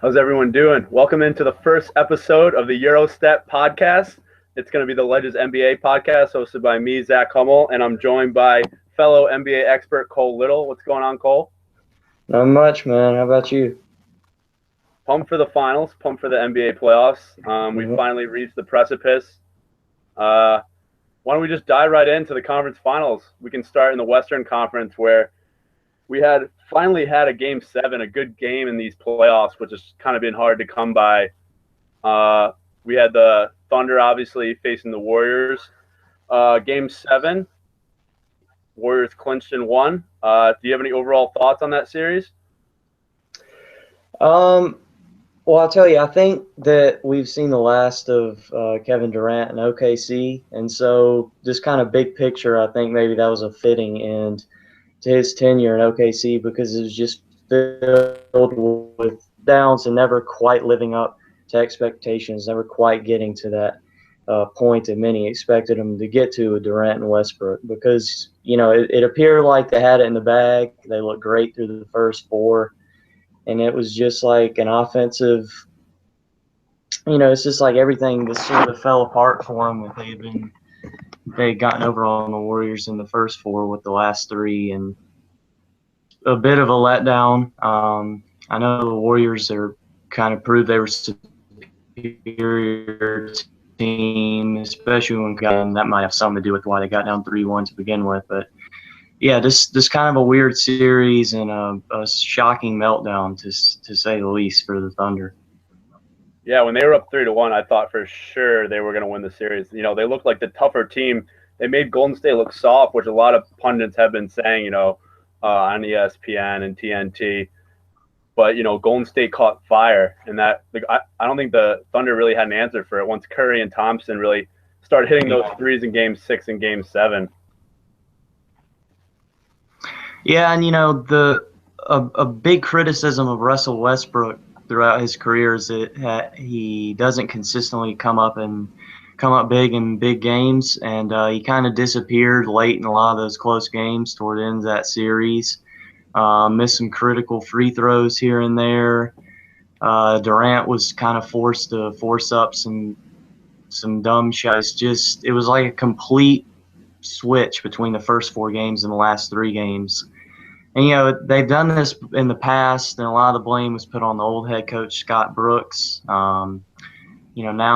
How's everyone doing? Welcome into the first episode of the Eurostep podcast. It's going to be the Legends NBA podcast hosted by me, Zach Hummel, and I'm joined by fellow NBA expert Cole Little. What's going on, Cole? Not much, man. How about you? Pumped for the finals, pumped for the NBA playoffs. We finally reached the precipice. Why don't we just dive right into the conference finals? We can start in the Western Conference where we finally had a Game 7, a good game in these playoffs, which has kind of been hard to come by. We had the Thunder, obviously, facing the Warriors. Game 7, Warriors clinched and won. Do you have any overall thoughts on that series? Well, I'll tell you, I think that we've seen the last of Kevin Durant and OKC, and so just kind of big picture, I think maybe that was a fitting end to his tenure in OKC because it was just filled with downs and never quite living up to expectations, never quite getting to that point that many expected him to get to with Durant and Westbrook because, it appeared like they had it in the bag. They looked great through the first four. And it was just like an offensive, it's just like everything just sort of fell apart for them. They had gotten over on the Warriors in the first four with the last three, and a bit of a letdown. I know the Warriors are kind of proved they were superior team, especially when that might have something to do with why they got down 3-1 to begin with, but. Yeah, this kind of a weird series and a shocking meltdown to say the least for the Thunder. Yeah, when they were up 3-1, I thought for sure they were going to win the series. They looked like the tougher team. They made Golden State look soft, which a lot of pundits have been saying, on ESPN and TNT. But Golden State caught fire, and I don't think the Thunder really had an answer for it once Curry and Thompson really started hitting those threes in Game 6 and Game 7. Yeah, and a big criticism of Russell Westbrook throughout his career is that he doesn't consistently come up big in big games, and he kind of disappeared late in a lot of those close games toward the end of that series. Missed some critical free throws here and there. Durant was kind of forced to force up some dumb shots. It was like a complete switch between the first four games and the last three games. And, they've done this in the past, and a lot of the blame was put on the old head coach, Scott Brooks. Now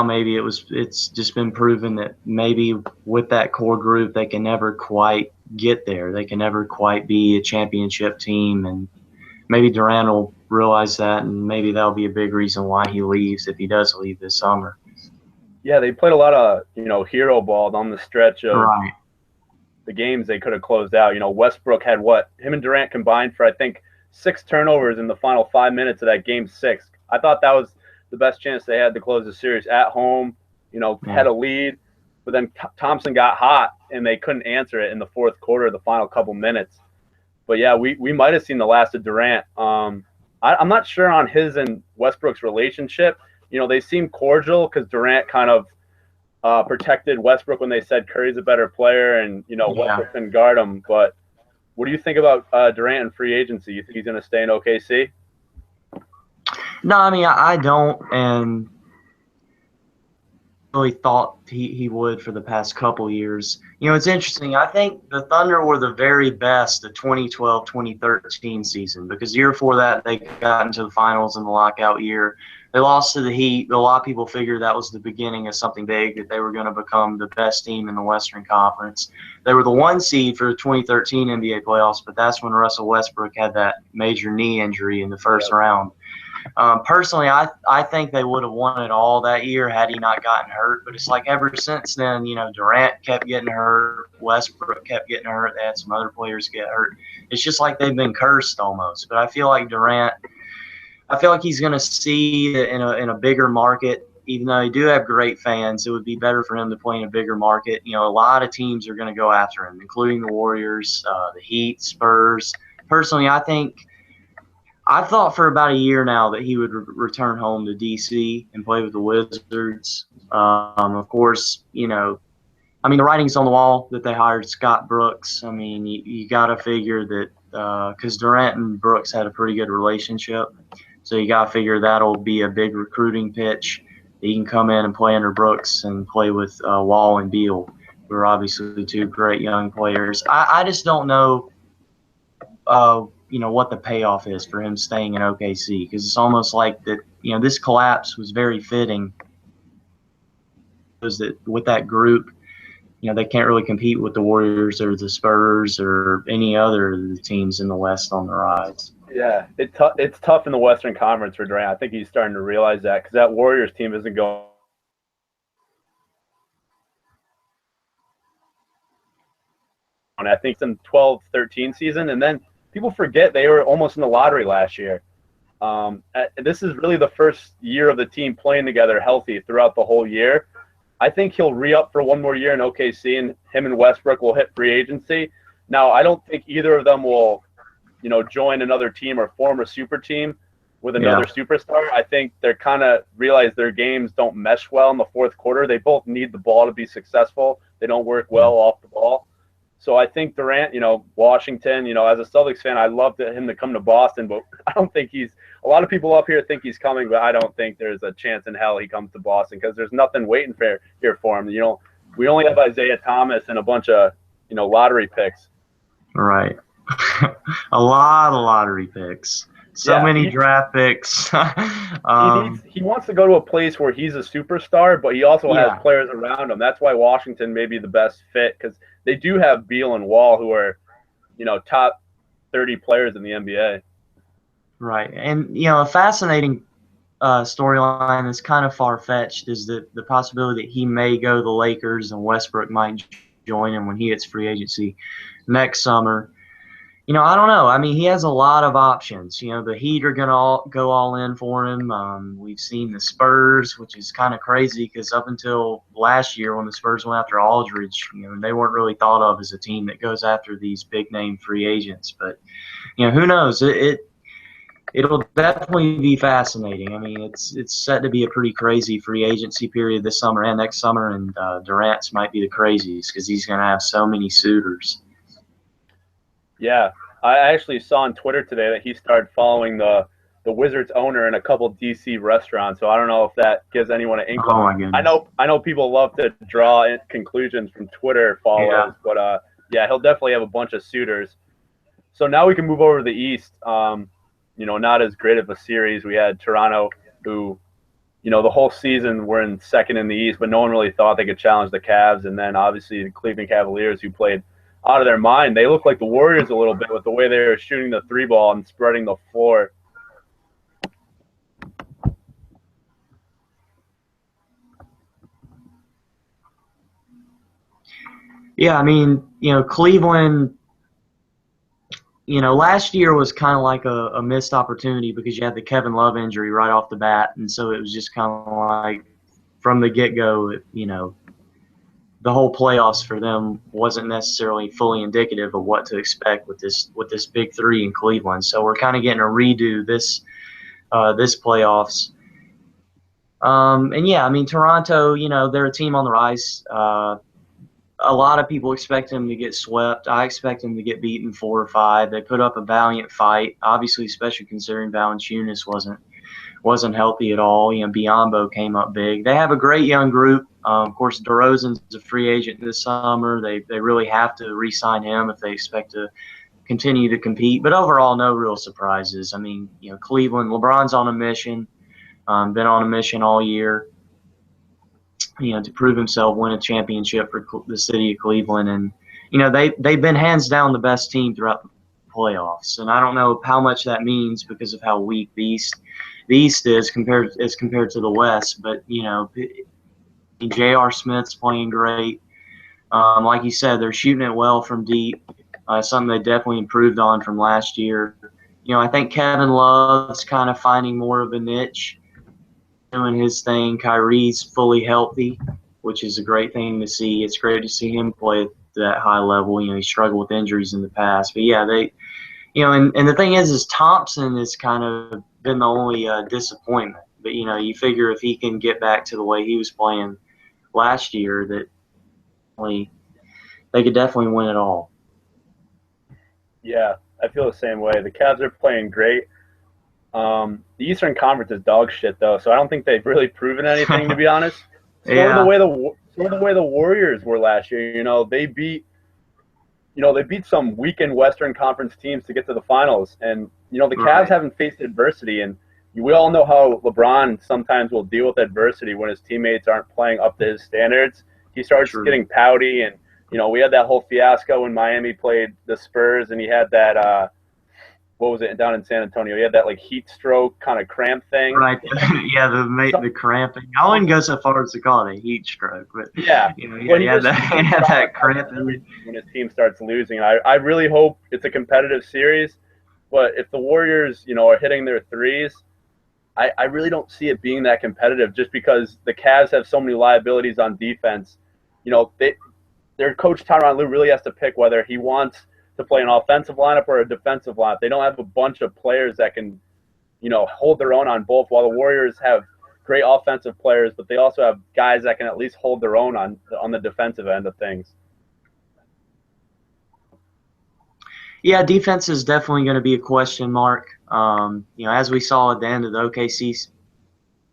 maybe it's just been proven that maybe with that core group, they can never quite get there. They can never quite be a championship team, and maybe Durant will realize that, and maybe that'll be a big reason why he leaves if he does leave this summer. Yeah, they played a lot of, hero ball down the stretch of right. The games they could have closed out. Westbrook had him and Durant combined for, I think, 6 turnovers in the final 5 minutes of that Game 6. I thought that was the best chance they had to close the series at home, had a lead. But then Thompson got hot, and they couldn't answer it in the fourth quarter, the final couple minutes. But, yeah, we might have seen the last of Durant. I'm not sure on his and Westbrook's relationship. They seem cordial because Durant kind of protected Westbrook when they said Curry's a better player and, Westbrook can guard him. But what do you think about Durant and free agency? You think he's going to stay in OKC? No, I mean, I don't, and really thought he would for the past couple years. It's interesting. I think the Thunder were the very best the 2012-2013 season because the year before that they got into the finals in the lockout year. They lost to the Heat. A lot of people figured that was the beginning of something big, that they were going to become the best team in the Western Conference. They were the 1 seed for the 2013 NBA playoffs, but that's when Russell Westbrook had that major knee injury in the first round. Personally, I think they would have won it all that year had he not gotten hurt. But it's like ever since then, Durant kept getting hurt. Westbrook kept getting hurt. They had some other players get hurt. It's just like they've been cursed almost. But I feel like Durant – I feel like he's going to see in a bigger market. Even though he do have great fans, it would be better for him to play in a bigger market. A lot of teams are going to go after him, including the Warriors, the Heat, Spurs. Personally, I've thought for about a year now that he would return home to D.C. and play with the Wizards. Of course, the writing's on the wall that they hired Scott Brooks. I mean, you got to figure that because Durant and Brooks had a pretty good relationship. So you got to figure that'll be a big recruiting pitch. He can come in and play under Brooks and play with Wall and Beal, who are obviously two great young players. I just don't know, what the payoff is for him staying in OKC, because it's almost like that. This collapse was very fitting. Because that with that group, they can't really compete with the Warriors or the Spurs or any other of the teams in the West on the rise. Yeah, it's tough in the Western Conference for Durant. I think he's starting to realize that because that Warriors team isn't going. I think it's in 12-13 season, and then people forget they were almost in the lottery last year. This is really the first year of the team playing together healthy throughout the whole year. I think he'll re-up for one more year in OKC, and him and Westbrook will hit free agency. Now, I don't think either of them will, join another team or form a super team with another superstar. I think they're kind of realize their games don't mesh well in the fourth quarter. They both need the ball to be successful. They don't work well off the ball. So I think Durant, Washington, as a Celtics fan, I'd love him to come to Boston, but I don't think a lot of people up here think he's coming, but I don't think there's a chance in hell he comes to Boston because there's nothing waiting here for him. We only have Isaiah Thomas and a bunch of, lottery picks. Right. A lot of lottery picks. So many draft picks. He wants to go to a place where he's a superstar, but he also has players around him. That's why Washington may be the best fit because they do have Beal and Wall, who are, top 30 players in the NBA. Right. And, a fascinating storyline that's kind of far-fetched is the possibility that he may go to the Lakers and Westbrook might join him when he hits free agency next summer. I don't know. I mean, he has a lot of options. The Heat are going to go all in for him. We've seen the Spurs, which is kind of crazy because up until last year when the Spurs went after Aldridge, they weren't really thought of as a team that goes after these big-name free agents. But, who knows? It'll definitely be fascinating. I mean, it's set to be a pretty crazy free agency period this summer and next summer, and Durant's might be the craziest because he's going to have so many suitors. Yeah, I actually saw on Twitter today that he started following the Wizards owner in a couple DC restaurants. So I don't know if that gives anyone an inkling. Oh my goodness. I know people love to draw conclusions from Twitter follows, but he'll definitely have a bunch of suitors. So now we can move over to the East. Not as great of a series. We had Toronto, who, the whole season were in second in the East, but no one really thought they could challenge the Cavs. And then obviously the Cleveland Cavaliers, who played out of their mind. They look like the Warriors a little bit with the way they were shooting the three ball and spreading the floor. Yeah, I mean, Cleveland, last year was kind of like a missed opportunity because you had the Kevin Love injury right off the bat. And so it was just kind of like from the get-go, the whole playoffs for them wasn't necessarily fully indicative of what to expect with this big three in Cleveland. So we're kind of getting a redo this playoffs. Toronto, they're a team on the rise. A lot of people expect them to get swept. I expect them to get beaten 4 or 5. They put up a valiant fight, obviously, especially considering Valanciunas wasn't healthy at all. Biyombo came up big. They have a great young group. Of course, DeRozan's a free agent this summer. They really have to re-sign him if they expect to continue to compete. But overall, no real surprises. I mean, Cleveland, LeBron's on a mission, been on a mission all year, to prove himself, win a championship for the city of Cleveland. And, they've been hands down the best team throughout the playoffs. And I don't know how much that means because of how weak the East is compared to the West. But, J.R. Smith's playing great. Like you said, they're shooting it well from deep. Something they definitely improved on from last year. I think Kevin Love's kind of finding more of a niche, doing his thing. Kyrie's fully healthy, which is a great thing to see. It's great to see him play at that high level. He struggled with injuries in the past. But, yeah, and the thing is Thompson has kind of been the only disappointment. But, you figure if he can get back to the way he was playing last year, that they could definitely win it all. Yeah, I feel the same way. The Cavs are playing great. The Eastern Conference is dog shit though, so I don't think they've really proven anything to be honest. Sort of the Yeah, way the Warriors were last year. They beat some weakened Western Conference teams to get to the finals, and the Cavs right. haven't faced adversity, and we all know how LeBron sometimes will deal with adversity when his teammates aren't playing up to his standards. He starts True. getting pouty, and we had that whole fiasco when Miami played the Spurs, and he had that what was it down in San Antonio? He had that like heat stroke kind of cramp thing. Right. Yeah, So, the cramping. I wouldn't go so far as to call it a heat stroke, but yeah, yeah, but he had that he he had that cramp. when his team starts losing. I really hope it's a competitive series, but if the Warriors are hitting their threes, I really don't see it being that competitive just because the Cavs have so many liabilities on defense. Their coach Tyronn Lue really has to pick whether he wants to play an offensive lineup or a defensive lineup. They don't have a bunch of players that can hold their own on both, while the Warriors have great offensive players, but they also have guys that can at least hold their own on the defensive end of things. Yeah, defense is definitely going to be a question mark. As we saw at the end of the OKC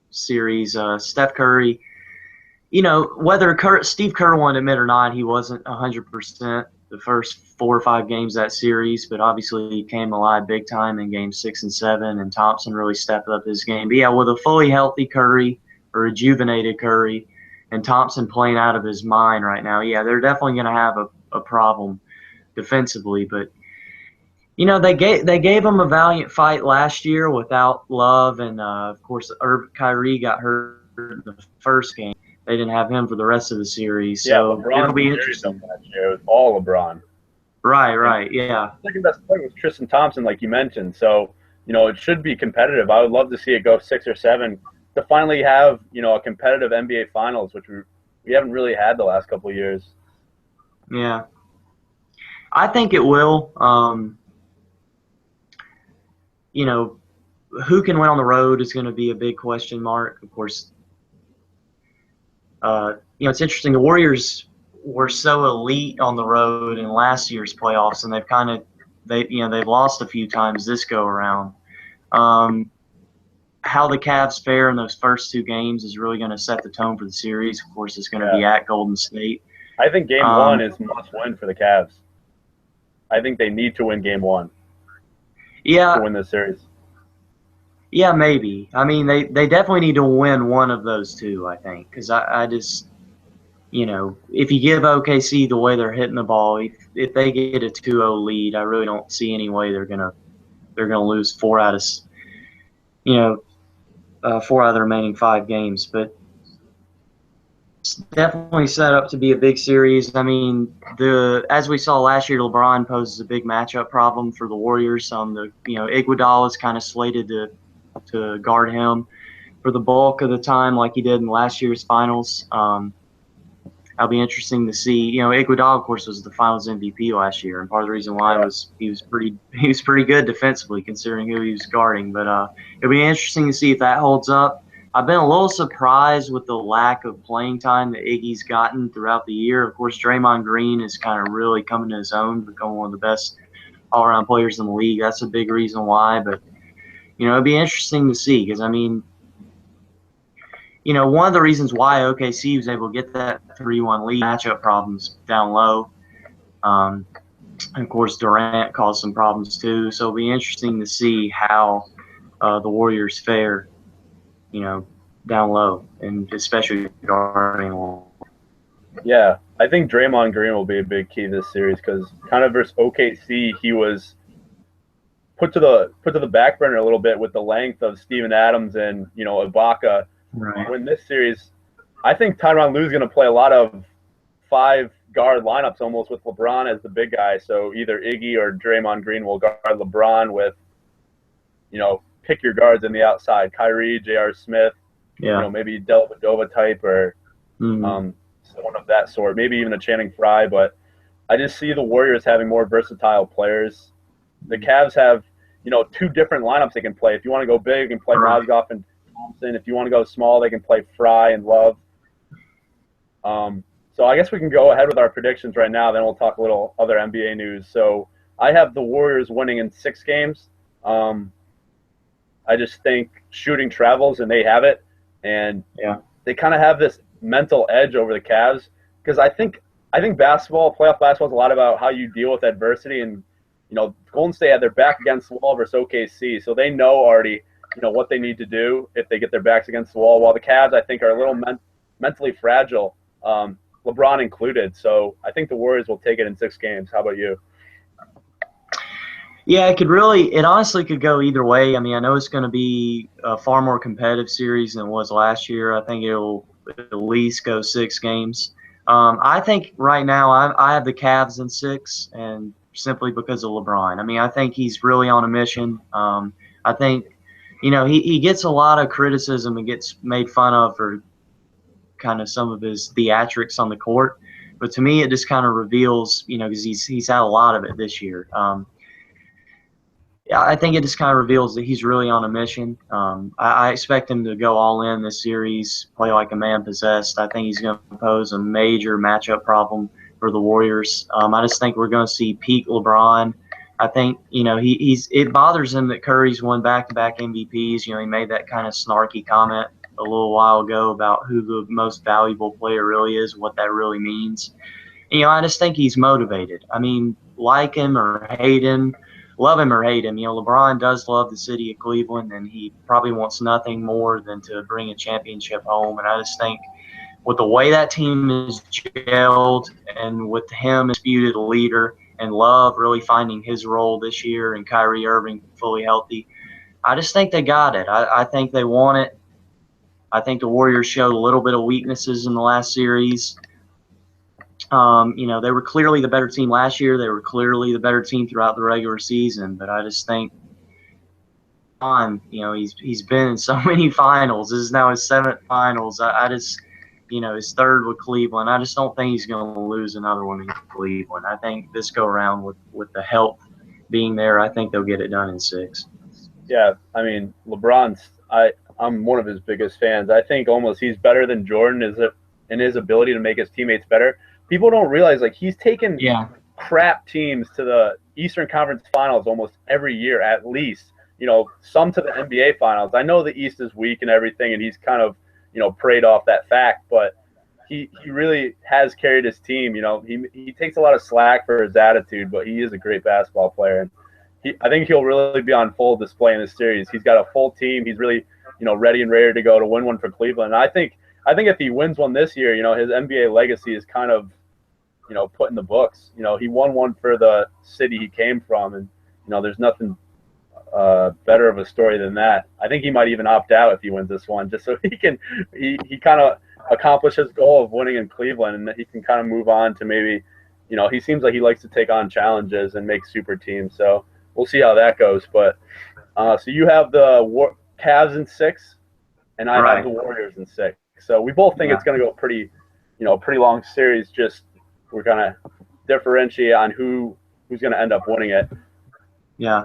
series, Steph Curry, whether Steve Kerr wanted to admit or not, he wasn't 100% the first 4 or 5 games of that series, but obviously he came alive big time in games 6 and 7, and Thompson really stepped up his game. But yeah, with a fully healthy Curry or rejuvenated Curry and Thompson playing out of his mind right now, yeah, they're definitely going to have a problem defensively. But they gave him a valiant fight last year without Love, and of course Kyrie got hurt in the first game. They didn't have him for the rest of the series, Yeah, so it'll LeBron be carried them interesting. last year. It was all LeBron. And Right, yeah, second best player was Tristan Thompson, like you mentioned. So, it should be competitive. I would love to see it go 6 or 7 to finally have, a competitive NBA Finals, which we haven't really had the last couple of years. yeah. I think it will. Who can win on the road is going to be a big question mark. Of course, it's interesting. The Warriors were so elite on the road in last year's playoffs, and they've lost a few times this go around. How the Cavs fare in those first 2 games is really going to set the tone for the series. Of course, it's going to be at Golden State. I think Game 1 is must win for the Cavs. I think they need to win Game 1 Yeah, to win this series. yeah, maybe. I mean, they definitely need to win one of those 2, I think, because I just if you give OKC the way they're hitting the ball, if they get a 2-0 lead, I really don't see any way they're gonna lose 4 out of 4 out of the remaining 5 games. But it's definitely set up to be a big series. I mean, as we saw last year, LeBron poses a big matchup problem for the Warriors. Iguodala is kind of slated to guard him for the bulk of the time, like he did in last year's finals. That'll be interesting to see. Iguodala, of course, was the Finals MVP last year, and part of the reason why was he was pretty good defensively considering who he was guarding. But it'll be interesting to see if that holds up. I've been a little surprised with the lack of playing time that Iggy's gotten throughout the year. Of course, Draymond Green is kind of really coming to his own, becoming one of the best all-around players in the league. That's a big reason why. But it'll be interesting to see because one of the reasons why OKC was able to get that 3-1 lead, matchup problems down low. And of course, Durant caused some problems too. So it'll be interesting to see how the Warriors fare, down low, and especially guarding. Yeah, I think Draymond Green will be a big key this series because kind of versus OKC, he was put to the back burner a little bit with the length of Steven Adams and Ibaka. Right. Win this series, I think Tyronn Lue is going to play a lot of 5 guard lineups almost with LeBron as the big guy. So either Iggy or Draymond Green will guard LeBron with, pick your guards in the outside, Kyrie, J.R. Smith, maybe Dellavedova type or someone of that sort, maybe even a Channing Frye. But I just see the Warriors having more versatile players. The Cavs have, 2 different lineups they can play. If you want to go big, you can play Mozgov and Thompson. If you want to go small, they can play Fry and Love. So I guess we can go ahead with our predictions right now. Then we'll talk a little other NBA news. So I have the Warriors winning in 6 games. I just think shooting travels and they have it, and Yeah. they kind of have this mental edge over the Cavs because I think playoff basketball is a lot about how you deal with adversity, and Golden State had their back against the wall versus OKC, so they know already what they need to do if they get their backs against the wall. While the Cavs, I think, are a little mentally fragile, LeBron included. So I think the Warriors will take it in 6 games. How about you? Yeah, it honestly could go either way. I mean, I know it's going to be a far more competitive series than it was last year. I think it'll at least go 6 games. I think right now I have the Cavs in 6, and simply because of LeBron. I mean, I think he's really on a mission. I think, he gets a lot of criticism and gets made fun of for kind of some of his theatrics on the court. But to me, it just kind of reveals, because he's had a lot of it this year. Yeah, I think it just kind of reveals that he's really on a mission. I expect him to go all in this series, play like a man possessed. I think he's going to pose a major matchup problem for the Warriors. I just think we're going to see peak LeBron. I think it bothers him that Curry's won back-to-back MVPs. He made that kind of snarky comment a little while ago about who the most valuable player really is, what that really means. I just think he's motivated. I mean, like him or hate him, love him or hate him, LeBron does love the city of Cleveland, and he probably wants nothing more than to bring a championship home. And I just think with the way that team is gelled and with him as disputed leader and Love really finding his role this year and Kyrie Irving fully healthy, I just think they got it. I think they want it. I think the Warriors showed a little bit of weaknesses in the last series. They were clearly the better team last year. They were clearly the better team throughout the regular season. But I just think, he's been in so many finals. This is now his 7th finals. I just, his 3rd with Cleveland. I just don't think he's going to lose another one in Cleveland. I think this go around with the help being there, I think they'll get it done in 6. Yeah, I mean, I'm one of his biggest fans. I think almost he's better than Jordan in his ability to make his teammates better. People don't realize, he's taken crap teams to the Eastern Conference Finals almost every year, at least. Some to the NBA Finals. I know the East is weak and everything, and he's kind of, preyed off that fact, but he really has carried his team. He takes a lot of slack for his attitude, but he is a great basketball player. And I think he'll really be on full display in this series. He's got a full team. He's really, ready and ready to go to win one for Cleveland. And I think if he wins one this year, his NBA legacy is kind of, put in the books. He won one for the city he came from, and there's nothing better of a story than that. I think he might even opt out if he wins this one, just so he kind of accomplish his goal of winning in Cleveland, and that he can kind of move on to maybe, he seems like he likes to take on challenges and make super teams. So we'll see how that goes. But so you have the Cavs in 6, and I have the Warriors in 6. So we both think it's going to go pretty long series. Just we're going to differentiate on who's going to end up winning it. Yeah.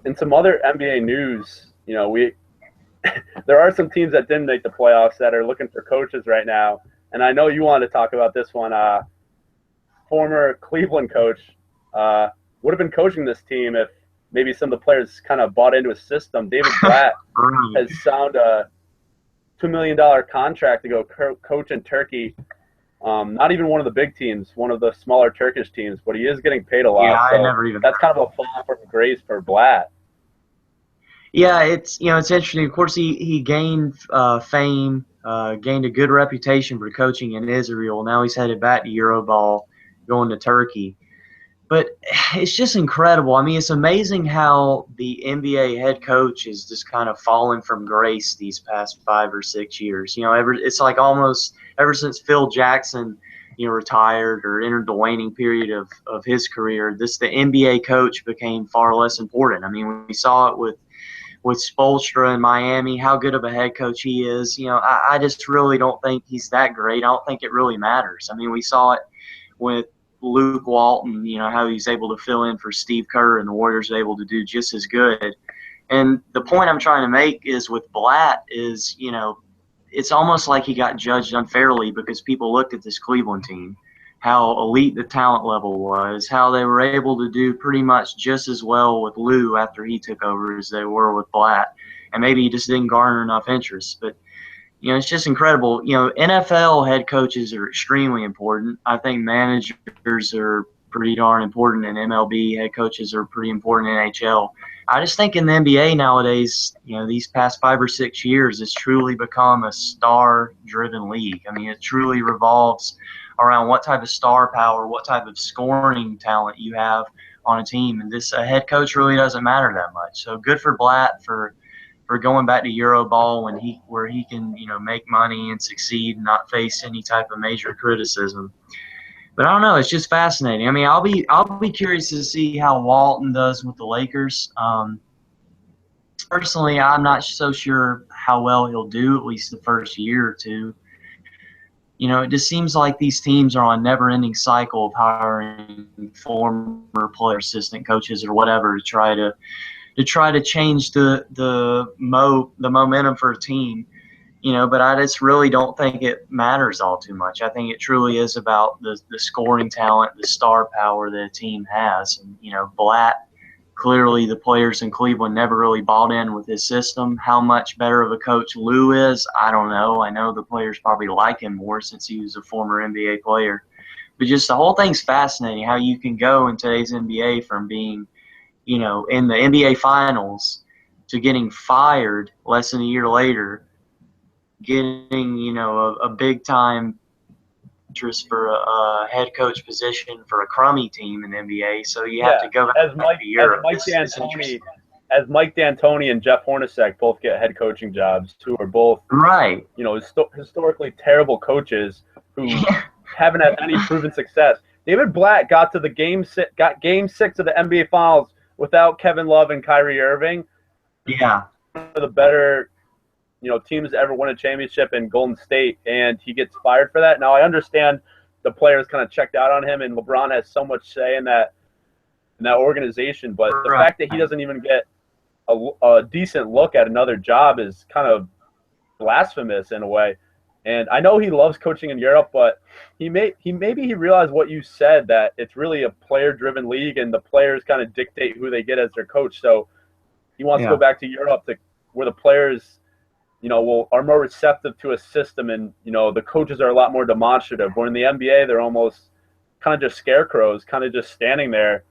In some other NBA news, there are some teams that didn't make the playoffs that are looking for coaches right now. And I know you wanted to talk about this one. Former Cleveland coach would have been coaching this team if maybe some of the players kind of bought into his system. David Blatt has signed a $2 million contract to go coach in Turkey. Not even one of the big teams, one of the smaller Turkish teams, but he is getting paid a lot. Yeah, that's kind of a fall from grace for Blatt. Yeah, it's interesting. Of course, he gained fame, gained a good reputation for coaching in Israel. Now he's headed back to Euroball, going to Turkey. But it's just incredible. I mean, it's amazing how the NBA head coach is just kind of fallen from grace these past 5 or 6 years. It's like almost ever since Phil Jackson, retired or entered the waning period of his career, the NBA coach became far less important. I mean, we saw it with Spoelstra in Miami, how good of a head coach he is. I just really don't think he's that great. I don't think it really matters. I mean, we saw it with Luke Walton, how he's able to fill in for Steve Kerr, and the Warriors are able to do just as good. And the point I'm trying to make is with Blatt is, it's almost like he got judged unfairly because people looked at this Cleveland team how elite the talent level was, how they were able to do pretty much just as well with Lou after he took over as they were with Blatt. And maybe he just didn't garner enough interest. But, it's just incredible. NFL head coaches are extremely important. I think managers are pretty darn important, and MLB head coaches are pretty important in NHL. I just think in the NBA nowadays, these past 5 or 6 years, it's truly become a star-driven league. I mean, it truly revolves around what type of star power, what type of scoring talent you have on a team, and this head coach really doesn't matter that much. So good for Blatt for going back to Euroball where he can make money and succeed and not face any type of major criticism. But I don't know. It's just fascinating. I mean, I'll be curious to see how Walton does with the Lakers. Personally, I'm not so sure how well he'll do, at least the first year or two. It just seems like these teams are on a never-ending cycle of hiring former player assistant coaches or whatever to try to change the momentum for a team. But I just really don't think it matters all too much. I think it truly is about the scoring talent, the star power that a team has. And, Blatt, clearly the players in Cleveland never really bought in with his system. How much better of a coach Lou is, I don't know. I know the players probably like him more since he was a former NBA player. But just the whole thing's fascinating, how you can go in today's NBA from being, in the NBA Finals to getting fired less than a year later, getting, a big-time interest for a head coach position for a crummy team in the NBA. So you have to go back to Europe. As Mike D'Antoni and Jeff Hornacek both get head coaching jobs, who are both right, historically terrible coaches who haven't had any proven success. David Blatt got to Game 6 of the NBA Finals without Kevin Love and Kyrie Irving. Yeah, one of the better teams to ever win a championship in Golden State, and he gets fired for that. Now, I understand the players kind of checked out on him, and LeBron has so much say in that organization, but the fact that he doesn't even get a decent look at another job is kind of blasphemous in a way. And I know he loves coaching in Europe, but maybe he realized what you said, that it's really a player-driven league, and the players kind of dictate who they get as their coach. So he wants to go back to Europe where the players are more receptive to a system, and, the coaches are a lot more demonstrative. Where in the NBA, they're almost kind of just scarecrows, kind of just standing there,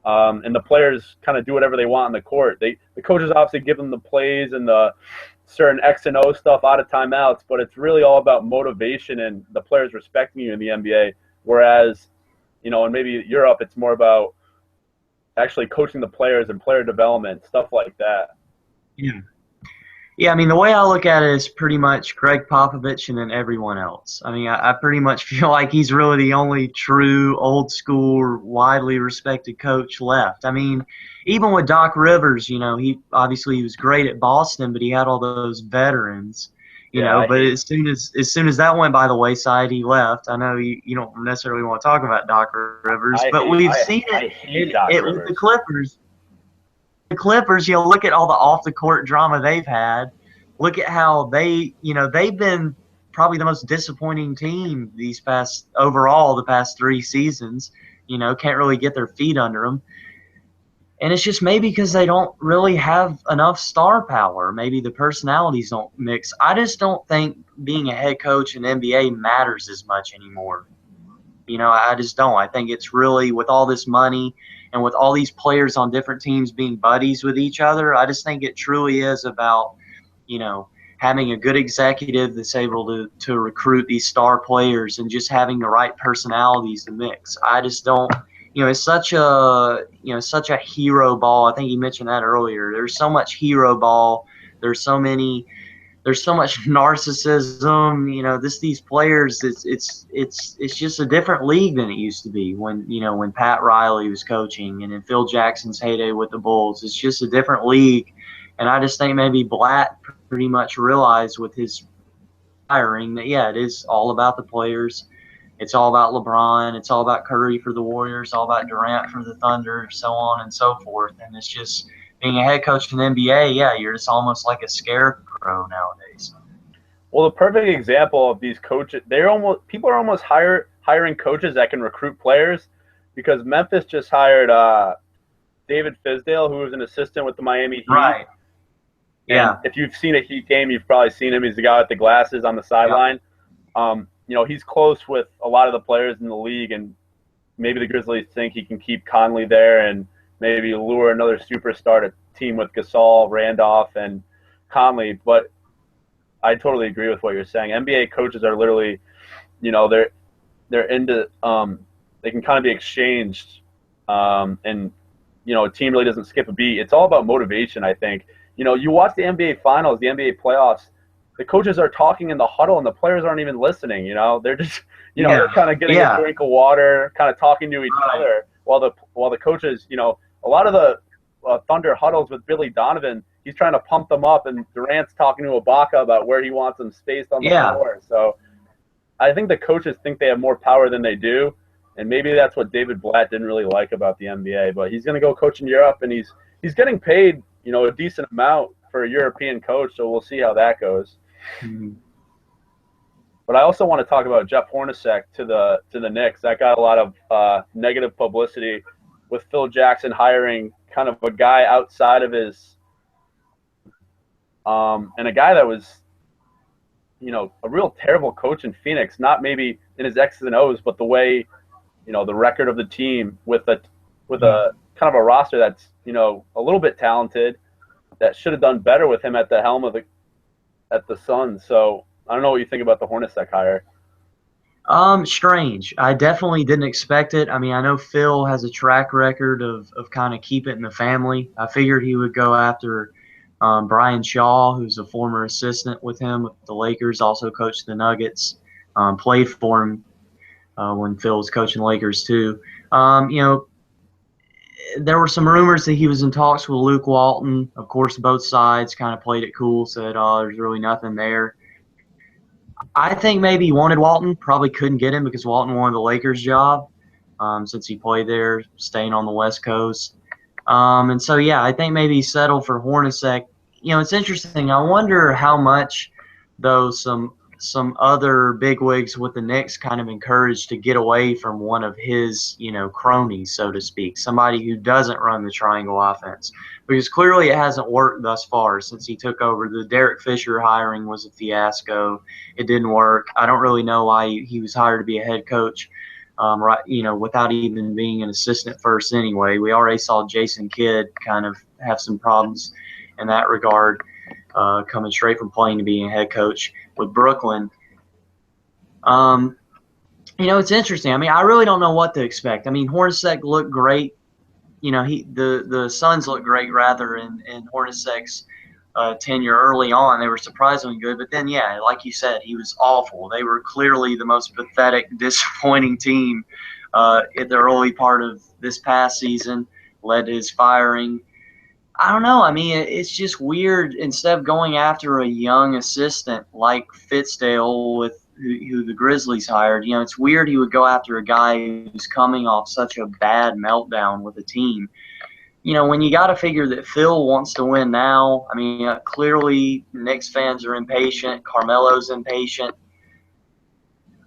and the players kind of do whatever they want on the court. The coaches obviously give them the plays and the certain X and O stuff out of timeouts, but it's really all about motivation and the players respecting you in the NBA. Whereas, in maybe Europe, it's more about actually coaching the players and player development, stuff like that. Yeah. Yeah, I mean, the way I look at it is pretty much Greg Popovich and then everyone else. I mean, I pretty much feel like he's really the only true old school, widely respected coach left. I mean, even with Doc Rivers, he was great at Boston, but he had all those veterans, but as soon as that went by the wayside, he left. I know you don't necessarily want to talk about Doc Rivers, but we've seen it with the Clippers. The Clippers, look at all the off-the-court drama they've had. Look at how they've been probably the most disappointing team the past 3 seasons. Can't really get their feet under them. And it's just maybe because they don't really have enough star power. Maybe the personalities don't mix. I just don't think being a head coach in the NBA matters as much anymore. I just don't. I think it's really, with all this money and with all these players on different teams being buddies with each other, I just think it truly is about, having a good executive that's able to recruit these star players and just having the right personalities to mix. I just don't, it's such a hero ball. I think you mentioned that earlier. There's so much hero ball. There's so much narcissism. These players, it's just a different league than it used to be when Pat Riley was coaching and in Phil Jackson's heyday with the Bulls. It's just a different league, and I just think maybe Blatt pretty much realized with his hiring that it is all about the players. It's all about LeBron. It's all about Curry for the Warriors. All about Durant for the Thunder, so on and so forth. And it's just, being a head coach in the NBA, you're just almost like a scarecrow nowadays. Well, the perfect example of these coaches, people are almost hiring coaches that can recruit players, because Memphis just hired David Fizdale, who was an assistant with the Miami Heat. Right. Yeah. And if you've seen a Heat game, you've probably seen him. He's the guy with the glasses on the sideline. He's close with a lot of the players in the league, and maybe the Grizzlies think he can keep Conley there and maybe lure another superstar to team with Gasol, Randolph, and Conley. But I totally agree with what you're saying. NBA coaches are literally, they're into they can kind of be exchanged, and a team really doesn't skip a beat. It's all about motivation, I think. You watch the NBA Finals, the NBA playoffs, the coaches are talking in the huddle and the players aren't even listening. They're just, they're kind of getting a drink of water, kind of talking to each other while the coaches, a lot of the Thunder huddles with Billy Donovan, he's trying to pump them up, and Durant's talking to Ibaka about where he wants them spaced on the floor. So I think the coaches think they have more power than they do, and maybe that's what David Blatt didn't really like about the NBA. But he's going to go coach in Europe, and he's getting paid, a decent amount for a European coach, so we'll see how that goes. Mm-hmm. But I also want to talk about Jeff Hornacek to the Knicks. That got a lot of negative publicity with Phil Jackson hiring kind of a guy outside of his and a guy that was, a real terrible coach in Phoenix, not maybe in his X's and O's, but the way, the record of the team with a kind of a roster that's, a little bit talented, that should have done better with him at the helm at the Suns. So I don't know what you think about the Hornacek hire. Strange. I definitely didn't expect it. I mean, I know Phil has a track record of kind of keep it in the family. I figured he would go after Brian Shaw, who's a former assistant with him with the Lakers, also coached the Nuggets, played for him when Phil was coaching the Lakers too. There were some rumors that he was in talks with Luke Walton. Of course, both sides kind of played it cool, said, oh, there's really nothing there. I think maybe he wanted Walton, probably couldn't get him because Walton wanted the Lakers job since he played there, staying on the West Coast. And so, I think maybe he settled for Hornacek. It's interesting. I wonder how much, though, some other bigwigs with the Knicks kind of encouraged to get away from one of his, cronies, so to speak, somebody who doesn't run the triangle offense. Because clearly it hasn't worked thus far since he took over. The Derek Fisher hiring was a fiasco. It didn't work. I don't really know why he was hired to be a head coach, without even being an assistant first anyway. We already saw Jason Kidd kind of have some problems in that regard, coming straight from playing to being a head coach with Brooklyn. It's interesting. I mean, I really don't know what to expect. I mean, Hornacek looked great. The Suns looked great rather in Hornacek's tenure early on. They were surprisingly good, but then like you said, he was awful. They were clearly the most pathetic, disappointing team at the early part of this past season, led to his firing. I don't know. I mean, it's just weird. Instead of going after a young assistant like Fitzdale with who the Grizzlies hired, it's weird he would go after a guy who's coming off such a bad meltdown with a team. When you got to figure that Phil wants to win now, I mean, clearly Knicks fans are impatient. Carmelo's impatient.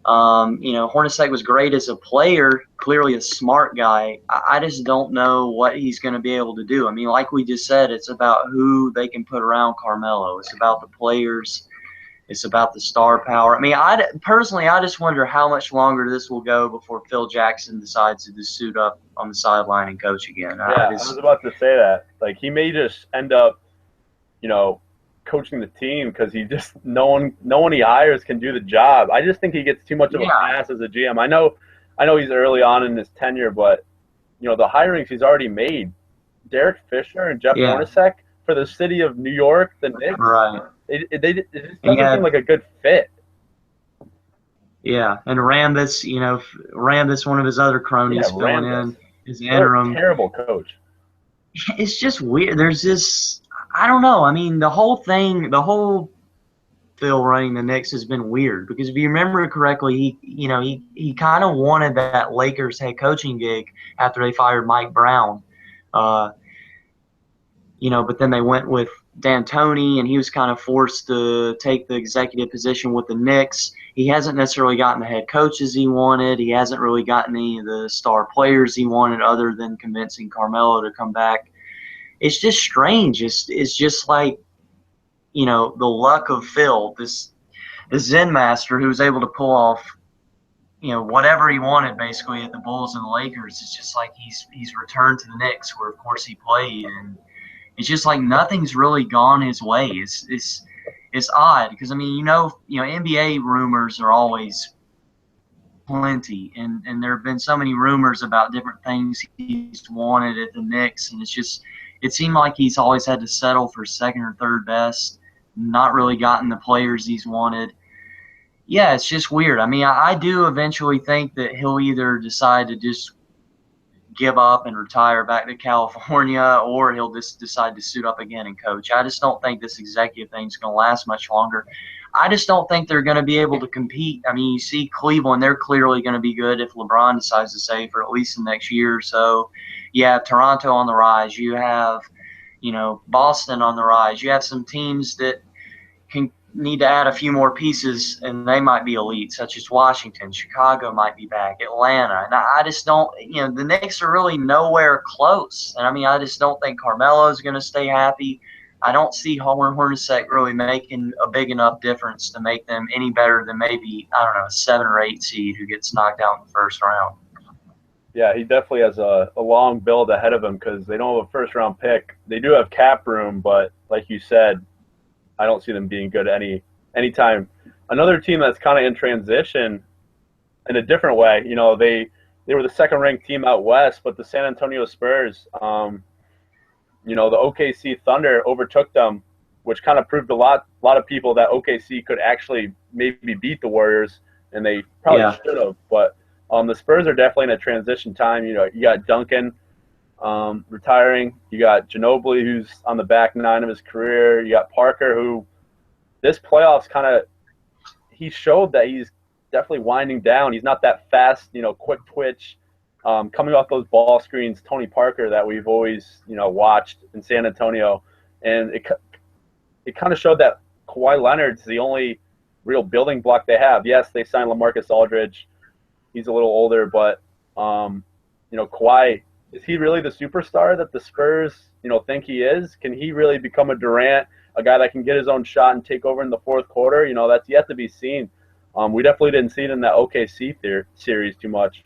Hornacek was great as a player, clearly a smart guy. I just don't know what he's going to be able to do. I mean, like we just said, it's about who they can put around Carmelo. It's about the players. It's about the star power. I mean, I just wonder how much longer this will go before Phil Jackson decides to just suit up on the sideline and coach again. I was about to say that. Like, he may just end up, coaching the team because he just no one he hires can do the job. I just think he gets too much of a pass as a GM. I know he's early on in his tenure, but the hirings he's already made, Derek Fisher and Jeff Hornacek for the city of New York, the Knicks. Right. It just doesn't seem like a good fit. Yeah, and Rambis, one of his other cronies, filling in his interim. Terrible coach. It's just weird. There's this. I don't know. I mean, the whole Phil running the Knicks has been weird because if you remember correctly, he kind of wanted that Lakers head coaching gig after they fired Mike Brown. But then they went with D'Antoni, and he was kind of forced to take the executive position with the Knicks. He hasn't necessarily gotten the head coaches he wanted. He hasn't really gotten any of the star players he wanted other than convincing Carmelo to come back. It's just strange. It's just like, the luck of Phil, this Zen master who was able to pull off, whatever he wanted basically at the Bulls and the Lakers. It's just like he's returned to the Knicks, where of course he played, and it's just like nothing's really gone his way. It's odd because, I mean, NBA rumors are always plenty, and there have been so many rumors about different things he's wanted at the Knicks, and it seemed like he's always had to settle for second or third best, not really gotten the players he's wanted. Yeah, it's just weird. I mean, I do eventually think that he'll either decide to just give up and retire back to California, or he'll just decide to suit up again and coach. I just don't think this executive thing's going to last much longer. I just don't think they're going to be able to compete. I mean, you see Cleveland, they're clearly going to be good if LeBron decides to stay for at least the next year or so. You have Toronto on the rise. You have, Boston on the rise. You have some teams that can need to add a few more pieces, and they might be elite, such as Washington. Chicago might be back, Atlanta. And I just don't, the Knicks are really nowhere close. And, I mean, I just don't think Carmelo's going to stay happy. I don't see Hornacek really making a big enough difference to make them any better than maybe, I don't know, a 7 or 8 seed who gets knocked out in the first round. Yeah, he definitely has a long build ahead of him because they don't have a first-round pick. They do have cap room, but like you said, I don't see them being good any time. Another team that's kind of in transition in a different way, they were the second-ranked team out west, but the San Antonio Spurs, the OKC Thunder overtook them, which kind of proved to a lot of people that OKC could actually maybe beat the Warriors, and they probably should have. But the Spurs are definitely in a transition time. You got Duncan retiring. You got Ginobili, who's on the back nine of his career. You got Parker, who this playoffs he showed that he's definitely winding down. He's not that fast, quick twitch, coming off those ball screens. Tony Parker that we've always, watched in San Antonio, and it kind of showed that Kawhi Leonard's the only real building block they have. Yes, they signed LaMarcus Aldridge. He's a little older, but Kawhi, is he really the superstar that the Spurs, think he is? Can he really become a Durant, a guy that can get his own shot and take over in the fourth quarter? That's yet to be seen. We definitely didn't see it in that OKC series too much.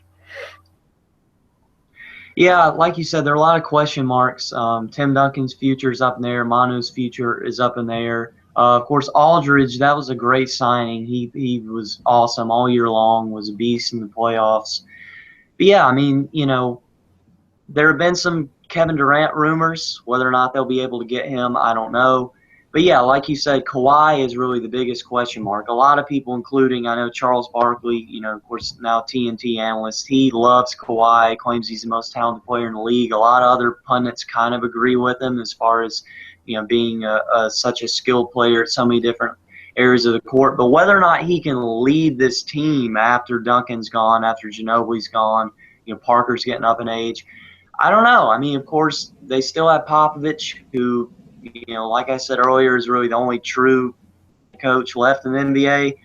Yeah, like you said, there are a lot of question marks. Tim Duncan's future is up in there. Manu's future is up in there. Of course, Aldridge, that was a great signing. He was awesome all year long, was a beast in the playoffs. But, yeah, I mean, there have been some Kevin Durant rumors. Whether or not they'll be able to get him, I don't know. But, yeah, like you said, Kawhi is really the biggest question mark. A lot of people, including, I know Charles Barkley, of course, now TNT analyst, he loves Kawhi, claims he's the most talented player in the league. A lot of other pundits kind of agree with him as far as, being such a skilled player at so many different areas of the court. But whether or not he can lead this team after Duncan's gone, after Ginobili's gone, Parker's getting up in age, I don't know. I mean, of course, they still have Popovich, who, like I said earlier, is really the only true coach left in the NBA.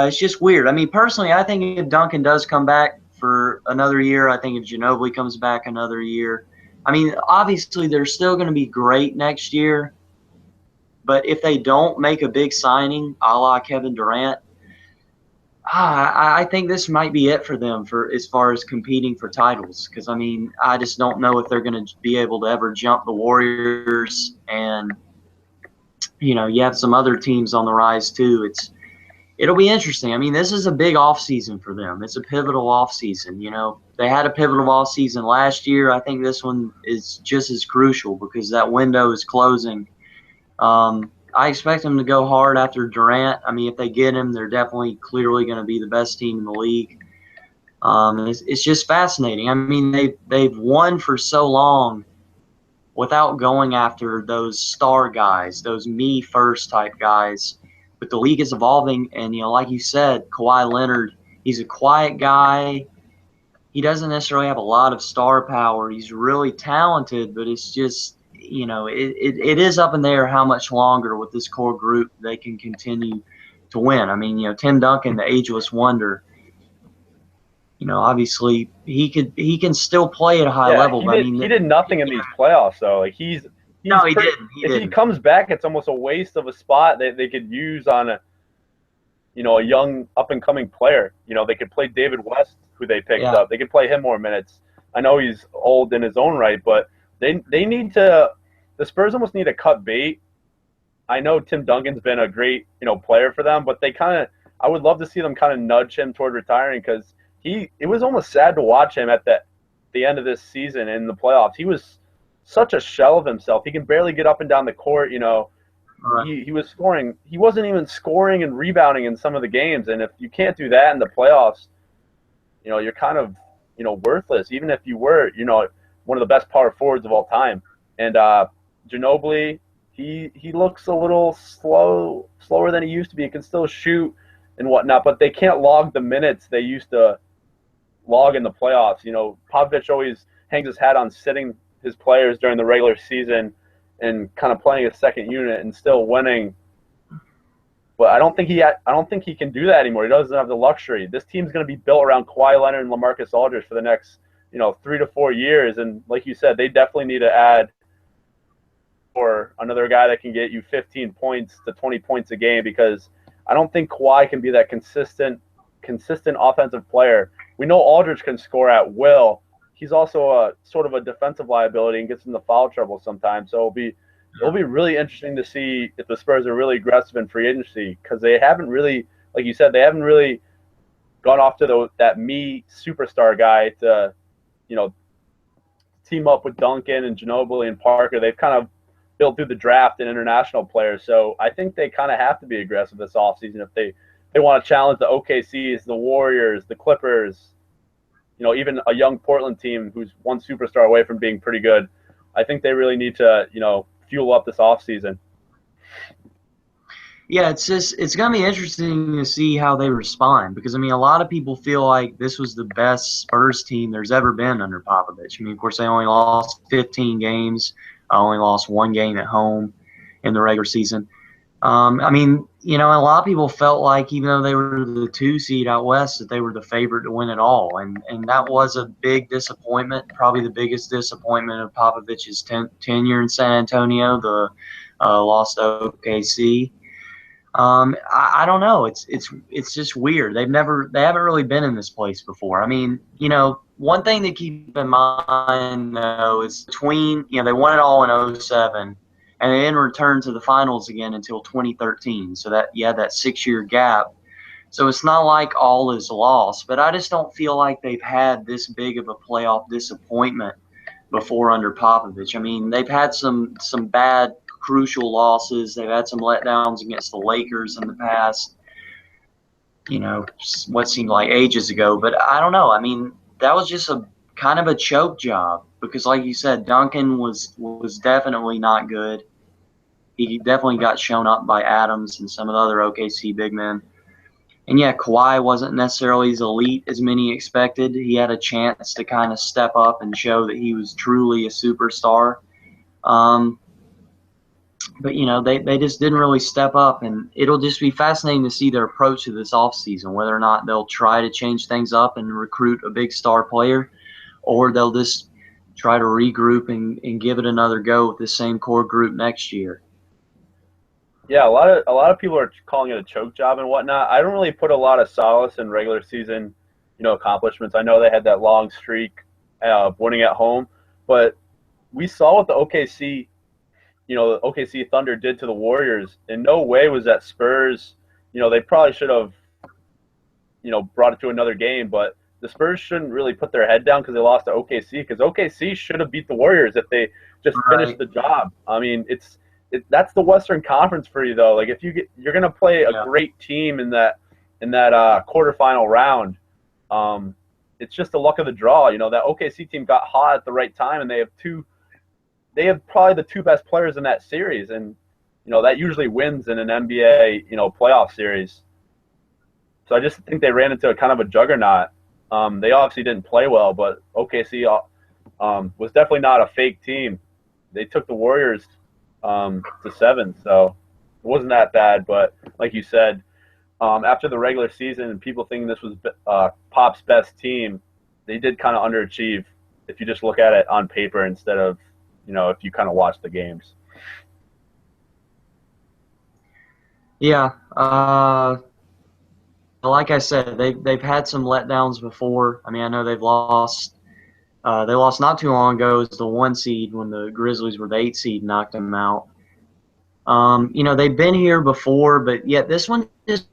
It's just weird. I mean, personally, I think if Duncan does come back for another year, I think if Ginobili comes back another year, I mean, obviously they're still going to be great next year. But if they don't make a big signing, a la Kevin Durant, I think this might be it for them for as far as competing for titles. Because, I mean, I just don't know if they're going to be able to ever jump the Warriors. And, you have some other teams on the rise too. It'll be interesting. I mean, this is a big offseason for them. It's a pivotal offseason. They had a pivotal offseason last year. I think this one is just as crucial because that window is closing. I expect them to go hard after Durant. I mean, if they get him, they're definitely clearly going to be the best team in the league. It's just fascinating. I mean, they've won for so long without going after those star guys, those me first type guys. But the league is evolving, and like you said, Kawhi Leonard, he's a quiet guy. He doesn't necessarily have a lot of star power. He's really talented, but it's just it is up in the air how much longer with this core group they can continue to win. I mean, Tim Duncan, the ageless wonder, obviously he can still play at a high Yeah, level. But I mean, he did nothing in these playoffs though. Like no, he didn't. If he comes back, it's almost a waste of a spot that they could use on a young up and coming player. They could play David West, who they picked up. They could play him more minutes. I know he's old in his own right, but they need to. The Spurs almost need to cut bait. I know Tim Duncan's been a great player for them, but I would love to see them kind of nudge him toward retiring, because it was almost sad to watch him at the end of this season in the playoffs. He was such a shell of himself. He can barely get up and down the court. Right. He was scoring. He wasn't even scoring and rebounding in some of the games. And if you can't do that in the playoffs, you're kind of worthless. Even if you were one of the best power forwards of all time. And Ginobili, he looks a little slower than he used to be. He can still shoot and whatnot, but they can't log the minutes they used to log in the playoffs. Popovich always hangs his hat on sitting his players during the regular season and kind of playing a second unit and still winning. But I don't think he can do that anymore. He doesn't have the luxury. This team's going to be built around Kawhi Leonard and LaMarcus Aldridge for the next 3 to 4 years. And like you said, they definitely need to add or another guy that can get you 15 points to 20 points a game, because I don't think Kawhi can be that consistent offensive player. We know Aldridge can score at will. He's also a sort of a defensive liability and gets into foul trouble sometimes. So it'll be really interesting to see if the Spurs are really aggressive in free agency, because they haven't really, like you said, they haven't really gone off to that superstar guy to, team up with Duncan and Ginobili and Parker. They've kind of built through the draft and international players. So I think they kind of have to be aggressive this offseason if they want to challenge the OKCs, the Warriors, the Clippers, even a young Portland team who's one superstar away from being pretty good. I think they really need to, fuel up this offseason. Yeah, it's going to be interesting to see how they respond, because, a lot of people feel like this was the best Spurs team there's ever been under Popovich. Of course, they only lost 15 games, only lost 1 game at home in the regular season. A lot of people felt like even though they were the 2 seed out west, that they were the favorite to win it all. And that was a big disappointment, probably the biggest disappointment of Popovich's tenure in San Antonio, the loss to OKC. I don't know. It's just weird. They haven't really been in this place before. One thing to keep in mind, though, is between, they won it all in 2007. And they didn't return to the finals again until 2013. So that 6-year gap. So it's not like all is lost. But I just don't feel like they've had this big of a playoff disappointment before under Popovich. They've had some bad, crucial losses. They've had some letdowns against the Lakers in the past, what seemed like ages ago. But I don't know. That was just a kind of a choke job, because like you said, Duncan was definitely not good. He definitely got shown up by Adams and some of the other OKC big men. And yeah, Kawhi wasn't necessarily as elite as many expected. He had a chance to kind of step up and show that he was truly a superstar. But they just didn't really step up, and it'll just be fascinating to see their approach to this offseason, whether or not they'll try to change things up and recruit a big star player, or they'll just try to regroup and give it another go with the same core group next year. Yeah, a lot of people are calling it a choke job and whatnot. I don't really put a lot of solace in regular season, accomplishments. I know they had that long streak of winning at home, but we saw what the OKC Thunder did to the Warriors. In no way was that Spurs. They probably should have, brought it to another game, but the Spurs shouldn't really put their head down because they lost to OKC, because OKC should have beat the Warriors if they just finished the job. That's the Western Conference for you, though. Like, if you're going to play a great team in that quarterfinal round, it's just the luck of the draw. That OKC team got hot at the right time, and they have probably the 2 best players in that series, and that usually wins in an NBA playoff series. So I just think they ran into a kind of a juggernaut. They obviously didn't play well, but OKC was definitely not a fake team. they took the Warriors to 7, so it wasn't that bad. But like you said, after the regular season and people thinking this was Pop's best team, they did kind of underachieve if you just look at it on paper instead of, if you kind of watch the games. Yeah. Like I said, they've had some letdowns before. I mean, I know they've lost. They lost not too long ago as the 1 seed when the Grizzlies were the 8 seed and knocked them out. They've been here before, but yet this one just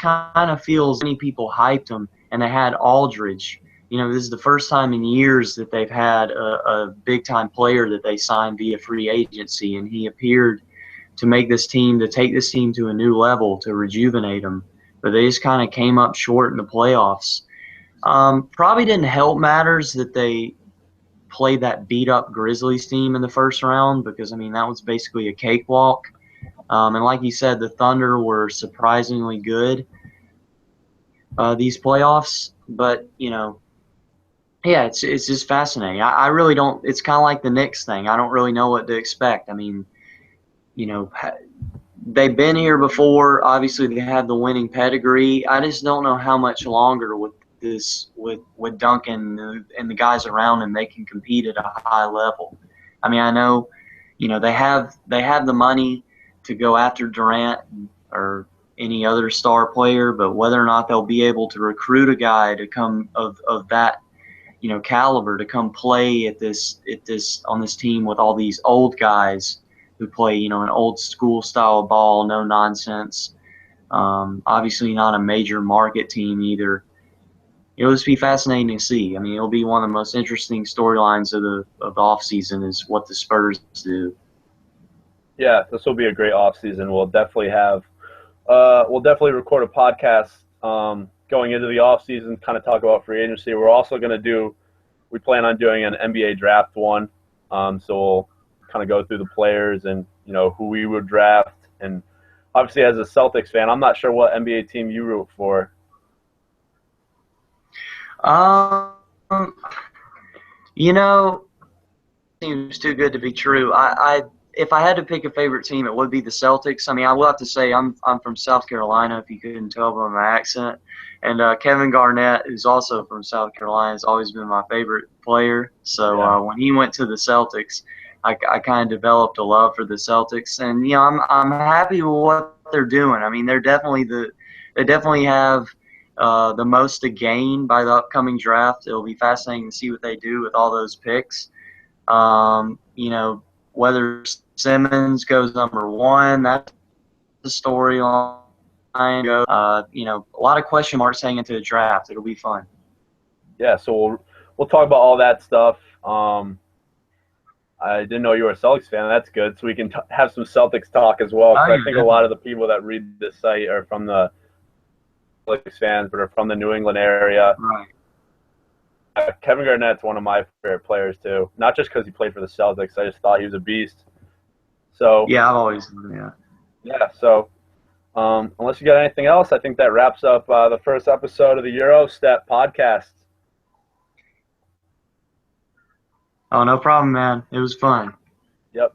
kind of feels many people hyped them, and they had Aldridge. This is the first time in years that they've had a big-time player that they signed via free agency, and he appeared to take this team to a new level, to rejuvenate them. But they just kind of came up short in the playoffs. Probably didn't help matters that they played that beat-up Grizzlies team in the first round because, I mean, that was basically a cakewalk. And like you said, the Thunder were surprisingly good these playoffs. But, yeah, it's just fascinating. I really don't – it's kind of like the Knicks thing. I don't really know what to expect. I mean, they've been here before. Obviously, they have the winning pedigree. I just don't know how much longer with Duncan and the guys around him they can compete at a high level. I mean, I know, they have the money to go after Durant or any other star player, but whether or not they'll be able to recruit a guy to come of that, caliber to come play on this team with all these old guys who play, an old school style of ball, no nonsense. Obviously not a major market team either. It'll just be fascinating to see. I mean, it'll be one of the most interesting storylines of the offseason is what the Spurs do. Yeah, this will be a great offseason. We'll definitely record a podcast going into the offseason, kind of talk about free agency. We're also we plan on doing an NBA draft one. So we'll kind of go through the players and, who we would draft. And obviously as a Celtics fan, I'm not sure what NBA team you root for. Seems too good to be true. If I had to pick a favorite team, it would be the Celtics. I mean, I will have to say I'm from South Carolina, if you couldn't tell by my accent. And Kevin Garnett, who's also from South Carolina, has always been my favorite player. So when he went to the Celtics, I kind of developed a love for the Celtics. And I'm happy with what they're doing. I mean, they definitely have the most to gain by the upcoming draft. It'll be fascinating to see what they do with all those picks. Whether Simmons goes number 1, that's the storyline. A lot of question marks hanging into the draft. It'll be fun. Yeah, so we'll talk about all that stuff. I didn't know you were a Celtics fan. That's good. So we can have some Celtics talk as well. I think a lot of the people that read this site are from the Celtics fans, but are from the New England area. Right. Kevin Garnett's one of my favorite players too. Not just because he played for the Celtics. I just thought he was a beast. So yeah, I've always yeah. So unless you got anything else, I think that wraps up the first episode of the Eurostep podcast. Oh, no problem, man. It was fun. Yep.